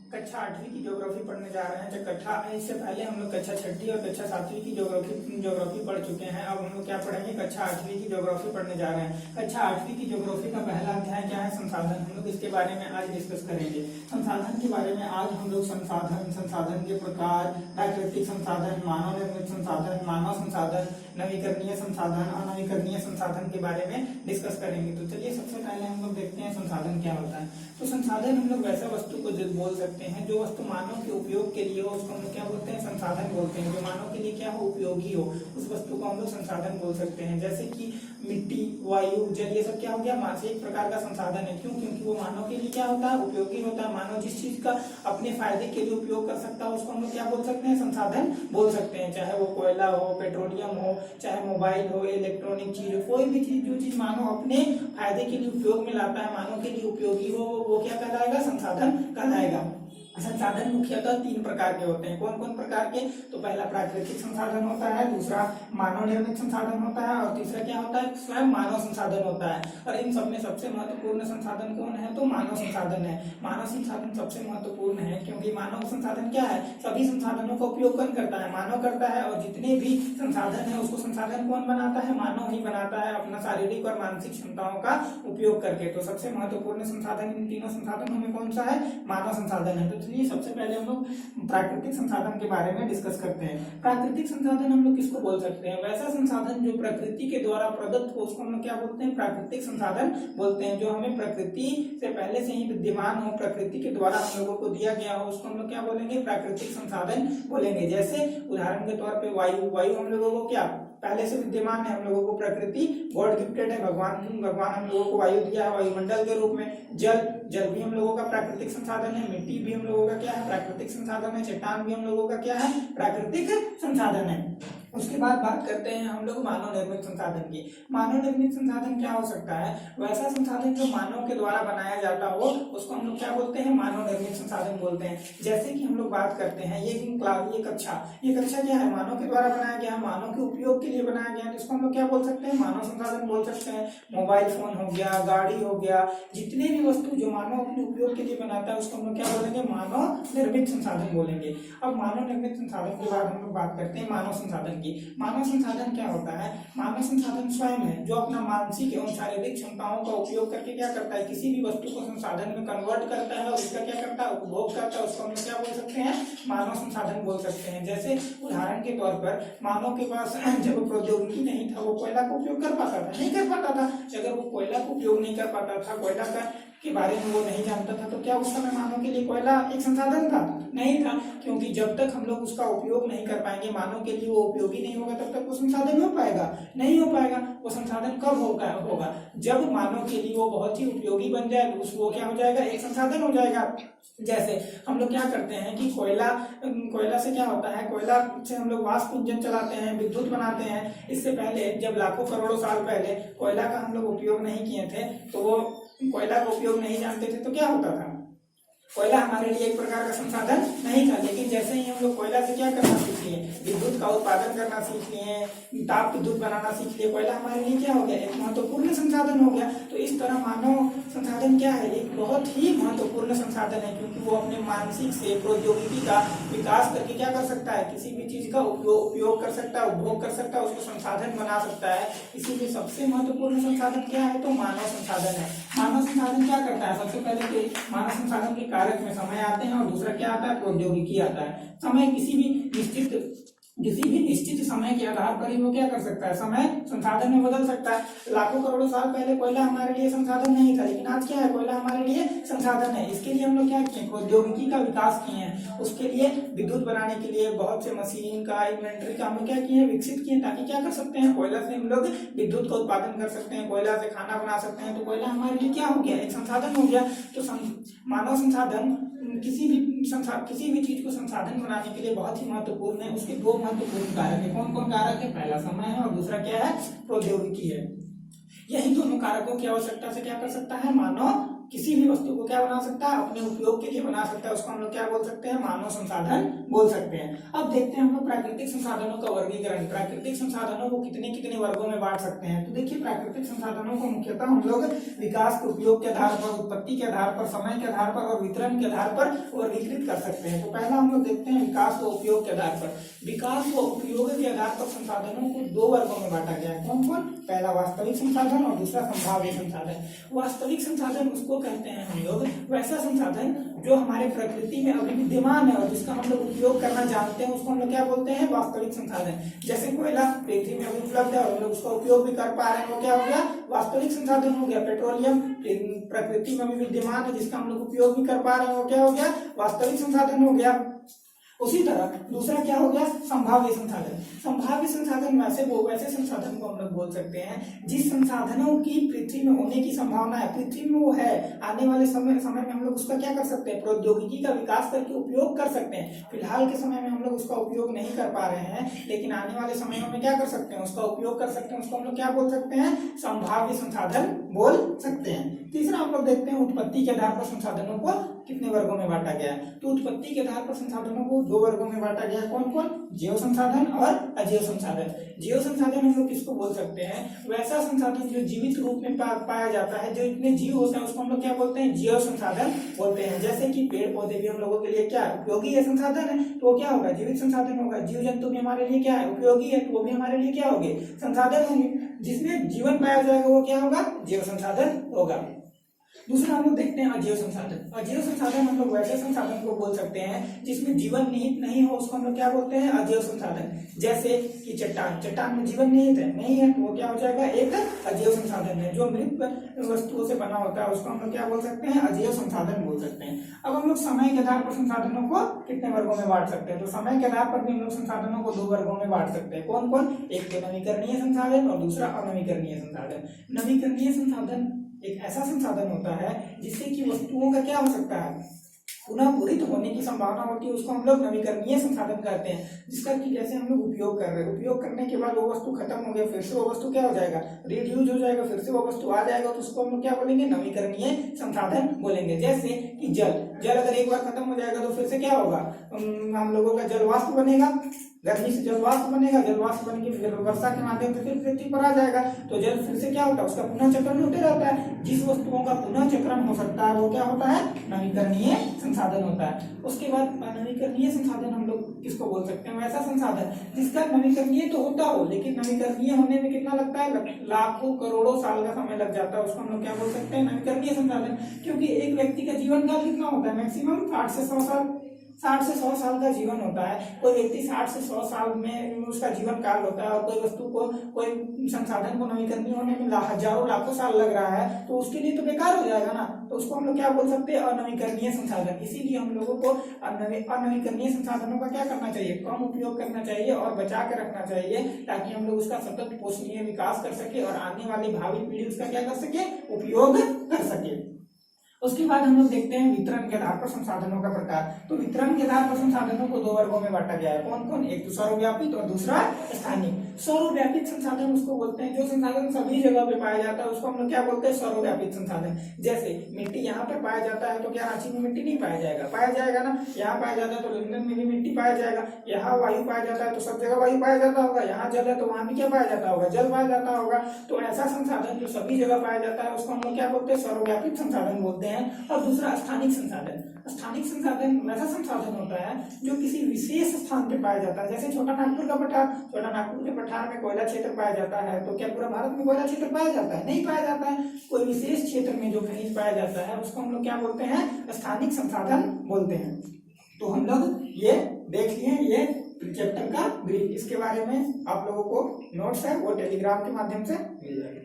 कक्षा 8वीं की ज्योग्राफी पढ़ने जा रहे हैं। इससे पहले हम लोग कक्षा 6ठी और कक्षा 7वीं की ज्योग्राफी पढ़ चुके हैं। अब हम लोग क्या पढ़ेंगे, कक्षा 8वीं की ज्योग्राफी पढ़ने जा रहे हैं। कक्षा 8वीं की ज्योग्राफी का पहला अध्याय क्या है, संसाधन। हम लोग इसके बारे में आज डिस्कस करेंगे। संसाधन के बारे में आज हम लोग संसाधन के प्रकार, प्राकृतिक संसाधन, मानव निर्मित संसाधन, मानव संसाधन, नवीकरणीय संसाधन, अनवीकरणीय संसाधन के बारे में डिस्कस करेंगे। तो चलिए सबसे पहले हम लोग देखते हैं संसाधन क्या होता है। तो संसाधन हम लोग वैसा वस्तु को बोल सकते हैं जो वस्तु मानव के उपयोग के लिए हो, उसको हम लोग क्या बोलते हैं, संसाधन बोलते हैं। जो मानव के लिए क्या हो, उपयोगी हो, उस वस्तु को हम लोग संसाधन बोल सकते हैं। जैसे कि मिट्टी, वायु, जल, ये सब क्या हो गया, एक प्रकार का संसाधन है। क्यों? क्योंकि वो मानव के लिए क्या होता है, उपयोगी होता है। मानव जिस चीज का अपने फायदे के लिए उपयोग कर सकता है उसको हम लोग क्या बोल सकते हैं, संसाधन बोल सकते हैं। चाहे वो कोयला हो, पेट्रोलियम हो, चाहे मोबाइल हो, इलेक्ट्रॉनिक चीज हो, कोई भी चीज, जो चीज मानव अपने फायदे के लिए उपयोग में लाता है, मानव के लिए उपयोगी हो, वो क्या कहलाएगा, संसाधन कहलाएगा। संसाधन मुख्यतः 3 प्रकार के होते हैं। कौन कौन प्रकार के? तो पहला प्राकृतिक संसाधन होता है, दूसरा मानव निर्मित संसाधन होता है, और तीसरा क्या होता है, स्वयं मानव संसाधन होता है। और इन सब में सबसे महत्वपूर्ण संसाधन कौन है, तो मानव संसाधन है। मानव संसाधन सबसे महत्वपूर्ण है क्योंकि मानव संसाधन क्या है, सभी संसाधनों का उपयोग कौन करता है, मानव करता है। और जितने भी संसाधन है उसको संसाधन कौन बनाता है, मानव ही बनाता है, अपना शारीरिक और मानसिक क्षमताओं का उपयोग करके। तो सबसे महत्वपूर्ण संसाधन इन तीनों संसाधनों में कौन सा है, मानव संसाधन है। तो चलिए सबसे पहले हम लोग प्राकृतिक संसाधन के बारे में डिस्कस करते हैं। प्राकृतिक संसाधन हम लोग किसको बोल सकते हैं, वैसा संसाधन जो प्रकृति के द्वारा प्रदत्त हो उसको हम लोग क्या बोलते हैं, प्राकृतिक संसाधन बोलते हैं। जो हमें प्रकृति से पहले से ही विद्यमान हो, प्रकृति के द्वारा हम लोगों को दिया गया हो, उसको हम लोग क्या बोलेंगे, प्राकृतिक संसाधन बोलेंगे। जैसे उदाहरण के तौर पे वायु हम लोगों को क्या पहले से विद्यमान है, हम लोगों को प्रकृति गॉड गिफ्टेड है, भगवान हम लोगों को वायु दिया है वायुमंडल के रूप में। जल भी हम लोगों का प्राकृतिक संसाधन है, मिट्टी भी हम लोगों का क्या है, प्राकृतिक संसाधन है, चट्टान भी हम लोगों का क्या है, प्राकृतिक संसाधन है। उसके बाद बात करते हैं हम लोग मानव निर्मित संसाधन की। मानव निर्मित संसाधन क्या हो सकता है, वैसा संसाधन जो मानव के द्वारा बनाया जाता हो उसको हम लोग क्या बोलते हैं, मानव निर्मित संसाधन बोलते हैं। जैसे कि हम लोग बात करते हैं ये कक्षा क्या है, मानव के द्वारा बनाया गया, मानव के उपयोग के लिए बनाया गया, तो इसको हम लोग क्या बोल सकते हैं, मानव संसाधन बोल सकते हैं। मोबाइल फोन हो गया, गाड़ी हो गया, जितने भी वस्तु जो मानव अपने उपयोग के लिए बनाता है उसको हम लोग क्या बोलेंगे, मानव निर्मित संसाधन बोलेंगे। अब मानव निर्मित संसाधन के बाद हम लोग बात करते हैं मानव संसाधन की। मानव संसाधन क्या होता है, मानव संसाधन स्वयं है जो अपना मानसिक एवं शारीरिक क्षमताओं का उपयोग करके क्या करता है, किसी भी वस्तु को संसाधन में कन्वर्ट करता है और उसका क्या करता है, उपभोग करता है, उसको हम क्या बोल सकते हैं, मानव संसाधन बोल सकते हैं। जैसे उदाहरण के तौर पर मानव के पास जब प्रौद्योगिकी नहीं था वो कोयला का उपयोग कर पाता था, नहीं कर पाता था। अगर वो कोयला का उपयोग नहीं कर पाता था, कोयला के बारे में वो नहीं जानता था, तो क्या उस समय मानव के लिए कोयला एक संसाधन था, नहीं था। क्योंकि जब तक हम लोग उसका उपयोग नहीं कर पाएंगे, मानव के लिए वो उपयोगी नहीं होगा, तब तक वो संसाधन हो पाएगा, नहीं हो पाएगा। वो संसाधन कब होगा, जब मानव के लिए वो बहुत ही उपयोगी बन जाए, वो क्या हो जाएगा, एक संसाधन हो जाएगा। जैसे हम लोग क्या करते हैं कि कोयला से क्या होता है, कोयला से हम लोग वाष्प इंजन चलाते हैं, विद्युत बनाते हैं। इससे पहले जब लाखों करोड़ों साल पहले कोयला का हम लोग उपयोग नहीं किए थे, तो वो कोयला का उपयोग नहीं जानते थे, तो क्या होता था, कोयला हमारे लिए एक प्रकार का संसाधन नहीं था। लेकिन जैसे ही हम लोग कोयला से क्या करना सीख लिए, विद्युत का उत्पादन करना सीख लिए, ताप विद्युत बनाना सीख लिए, कोयला हमारे लिए क्या हो गया, एक महत्वपूर्ण संसाधन हो गया। तो इस तरह मानव संसाधन क्या है, एक बहुत ही महत्वपूर्ण संसाधन है, क्योंकि वो अपने मानसिक से प्रौद्योगिकी का विकास करके क्या कर सकता है, किसी भी चीज का उपयोग कर सकता है, उपभोग कर सकता है, उसको संसाधन बना सकता है। इसीलिए सबसे महत्वपूर्ण संसाधन क्या है, तो मानव संसाधन है। मानव संसाधन क्या करता है, सबसे पहले तो मानव संसाधन के कारक में समय आते हैं, और दूसरा क्या आता है, प्रौद्योगिकी आता है। समय किसी भी निश्चित समय के आधार पर ही वो क्या कर सकता है, समय संसाधन में बदल सकता है। लाखों करोड़ों साल पहले कोयला हमारे लिए संसाधन नहीं था, लेकिन आज क्या है, कोयला हमारे लिए संसाधन है। इसके लिए हम लोग क्या किए, प्रौद्योगिकी का विकास किए हैं। उसके लिए विद्युत बनाने के लिए बहुत से मशीन का, इन्वेंटरी का हम लोग क्या किए हैं, विकसित किए, ताकि क्या कर सकते हैं, कोयला से हम लोग विद्युत का उत्पादन कर सकते हैं, कोयला से खाना बना सकते हैं। तो कोयला हमारे लिए क्या हो गया, एक संसाधन हो गया। तो मानव संसाधन किसी भी चीज को संसाधन बनाने के लिए बहुत ही महत्वपूर्ण है। उसके 2 महत्वपूर्ण कारक है। कौन कौन कारक है, पहला समय है और दूसरा क्या है, प्रौद्योगिकी है। यही दोनों कारकों की आवश्यकता से क्या कर सकता है, मानव किसी भी वस्तु को क्या बना सकता है, अपने उपयोग के लिए बना सकता है, उसको हम लोग क्या बोल सकते हैं, मानव संसाधन बोल सकते हैं। अब देखते हैं हम लोग प्राकृतिक संसाधनों का वर्गीकरण। प्राकृतिक संसाधनों को कितने कितने वर्गों में बांट सकते हैं। तो देखिए प्राकृतिक संसाधनों को मुख्यतः हम लोग विकास के उपयोग के आधार पर, उत्पत्ति के आधार पर, समय के आधार पर और वितरण के आधार पर वर्गीकृत कर सकते हैं। तो पहला हम लोग देखते हैं विकास व उपयोग के आधार पर। विकास व उपयोग के आधार पर संसाधनों को दो वर्गों में बांटा गया है। कौन कौन? पहला वास्तविक संसाधन और दूसरा संभाव्य संसाधन। वास्तविक संसाधन उसको कहते हैं हम लोग वैसा संसाधन जो हमारे प्रकृति में अभी विद्यमान है और जिसका हम लोग उपयोग करना जानते हैं, उसको हम लोग क्या बोलते हैं, वास्तविक संसाधन। जैसे कोयला पृथ्वी में अभी उपलब्ध है और हम लोग उसका उपयोग भी कर पा रहे हैं, वो क्या हो गया, वास्तविक संसाधन हो गया। पेट्रोलियम प्रकृति में भी विद्यमान है, जिसका हम लोग उपयोग भी कर पा रहे हैं, वो क्या हो गया, वास्तविक संसाधन हो गया। उसी तरह दूसरा क्या हो गया, संभाव्य संसाधन। संभाव्य संसाधन वैसे संसाधन को हम लोग बोल सकते हैं जिस संसाधनों की पृथ्वी में होने की संभावना है, पृथ्वी में वो है, आने वाले समय में हम लोग उसका क्या कर सकते हैं, प्रौद्योगिकी का विकास करके उपयोग कर सकते हैं। फिलहाल के समय में हम लोग उसका उपयोग नहीं कर पा रहे हैं, लेकिन आने वाले समयों में क्या कर सकते हैं, उसका उपयोग कर सकते हैं। उसको हम लोग क्या बोल सकते हैं, संभाव्य संसाधन बोल सकते हैं। तीसरा हम लोग देखते हैं उत्पत्ति के आधार पर संसाधनों को कितने वर्गों में बांटा गया है। तो उत्पत्ति के आधार पर संसाधनों को दो वर्गों में बांटा गया है। कौन कौन? जैव संसाधन और अजैव संसाधन। जैव संसाधन हम लोग किसको बोल सकते हैं, वैसा संसाधन जो जीवित रूप में पाया जाता है, जो इतने जीव होते हैं, उसको हम लोग क्या बोलते हैं, जैव संसाधन बोलते हैं। जैसे कि पेड़ पौधे भी हम लोगों के लिए क्या उपयोगी है, संसाधन है, तो क्या होगा, जीवित संसाधन होगा। जीव जंतु भी हमारे लिए क्या है, उपयोगी है, तो वो भी हमारे लिए क्या होंगे, संसाधन होंगे। जिसमें जीवन पाया जाएगा वो क्या होगा, जैव संसाधन होगा। दूसरा हम लोग देखते हैं अजैव संसाधन। अजैव संसाधन हम लोग वैसे संसाधन को बोल सकते हैं जिसमें जीवन निहित नहीं हो, उसको हम लोग क्या बोलते हैं, अजैव संसाधन। जैसे कि चट्टान में जीवन निहित नहीं है, तो वो क्या हो जाएगा, एक अजैव संसाधन है। जो मृत वस्तुओं से बना होता है उसको हम लोग क्या बोल सकते हैं, अजैव संसाधन बोल सकते हैं। अब हम लोग समय के आधार पर संसाधनों को कितने वर्गों में बांट सकते हैं। तो समय के आधार पर भी हम लोग संसाधनों को दो वर्गों में बांट सकते हैं। कौन कौन? एक तो नवीकरणीय संसाधन और दूसरा अनवीकरणीय संसाधन। नवीकरणीय संसाधन एक ऐसा संसाधन होता है जिससे कि वस्तुओं का क्या हो सकता है, पुनः पूरित होने की संभावना होती है, उसको हम लोग नवीकरणीय संसाधन कहते हैं। जिसका कि जैसे हम लोग उपयोग कर रहे हैं, उपयोग करने के बाद वो वस्तु खत्म हो गया, फिर से वो वस्तु क्या हो जाएगा, रीयूज हो जाएगा, फिर से वो वस्तु आ जाएगा, तो उसको हम लोग क्या बोलेंगे, नवीकरणीय संसाधन बोलेंगे। जैसे कि जल अगर एक बार खत्म हो जाएगा तो फिर से क्या होगा, हम लोगों का जल वाष्प बनेगा, गर्मी से जल वाष्प बनेगा, जल वाष्प बन के वर्षा के माध्यम से फिर पृथ्वी पर आ जाएगा, तो जल फिर से क्या होता है, उसका पुनः चक्रण होते रहता है। जिस वस्तुओं का पुनः चक्रण हो सकता है वो क्या होता है, नवीकरणीय संसाधन होता है। उसके बाद अनवीकरणीय संसाधन हम लोग किसको बोल सकते हैं, वैसा संसाधन जिसका नवीकरणीय तो होता हो लेकिन नवीकरणीय होने में कितना लगता है, लाखों करोड़ों साल का समय लग जाता है, उसको हम लोग क्या बोल सकते हैं, नवीकरणीय संसाधन। क्योंकि एक व्यक्ति का जीवन काल कितना होता है, मैक्सिमम 60 से 100 साल, 60 से 100 साल का जीवन होता है। कोई व्यक्ति 60 से 100 साल में उसका जीवन काल होता है और कोई वस्तु को, कोई संसाधन को नवीकरणीय होने में हजारों लाखों साल लग रहा है, तो उसके लिए तो बेकार हो जाएगा ना, तो उसको हम लोग क्या बोल सकते हैं, अनवीकरणीय संसाधन। इसीलिए हम लोगों को अनवीकरणीय संसाधनों का क्या करना चाहिए, कम उपयोग करना चाहिए और बचा के रखना चाहिए, ताकि हम लोग उसका सतत पोषणीय विकास कर सके और आने वाली भावी पीढ़ी उसका क्या कर सके, उपयोग कर सके। उसके बाद हम लोग देखते हैं वितरण के आधार पर संसाधनों का प्रकार। तो वितरण के आधार पर संसाधनों को दो वर्गों में बांटा गया है। कौन कौन? एक तो सर्वव्यापित और दूसरा स्थानीय। सर्वव्यापित संसाधन उसको बोलते हैं जो संसाधन सभी जगह पे पाया जाता है, उसको हम लोग क्या बोलते हैं, सर्वव्यापित संसाधन। जैसे मिट्टी यहाँ पे पाया जाता है तो क्या रांची में मिट्टी नहीं पाया जाएगा, पाया जाएगा ना। यहाँ पाया जाता है तो लंदन में भी मिट्टी पाया जाएगा। यहाँ वायु पाया जाता है तो सब जगह वायु पाया जाता होगा। यहाँ जल है तो वहां भी क्या पाया जाता होगा, जल पाया जाता होगा। तो ऐसा संसाधन जो सभी जगह पाया जाता है उसको हम लोग क्या बोलते हैं, सर्वव्यापित संसाधन बोलते हैं। और दूसरा स्थानिक संसाधन। स्थानिक संसाधन वैसा संसाधन होता है जो किसी विशेष स्थान पे पाया जाता है। जैसे छोटा नागपुर का पठार, छोटा नागपुर के पठार में कोयला क्षेत्र पाया जाता है, तो क्या पूरा भारत में कोयला क्षेत्र पाया जाता है, नहीं पाया जाता है। कोई विशेष क्षेत्र में जो खनिज पाया जाता है उसको हम लोग क्या बोलते हैं, स्थानिक संसाधन बोलते हैं। तो हम लोग ये देख लिए ये चैप्टर का ब्रीफ। इसके बारे में आप लोगों को नोट्स है वो टेलीग्राम के माध्यम से मिल जाएगा।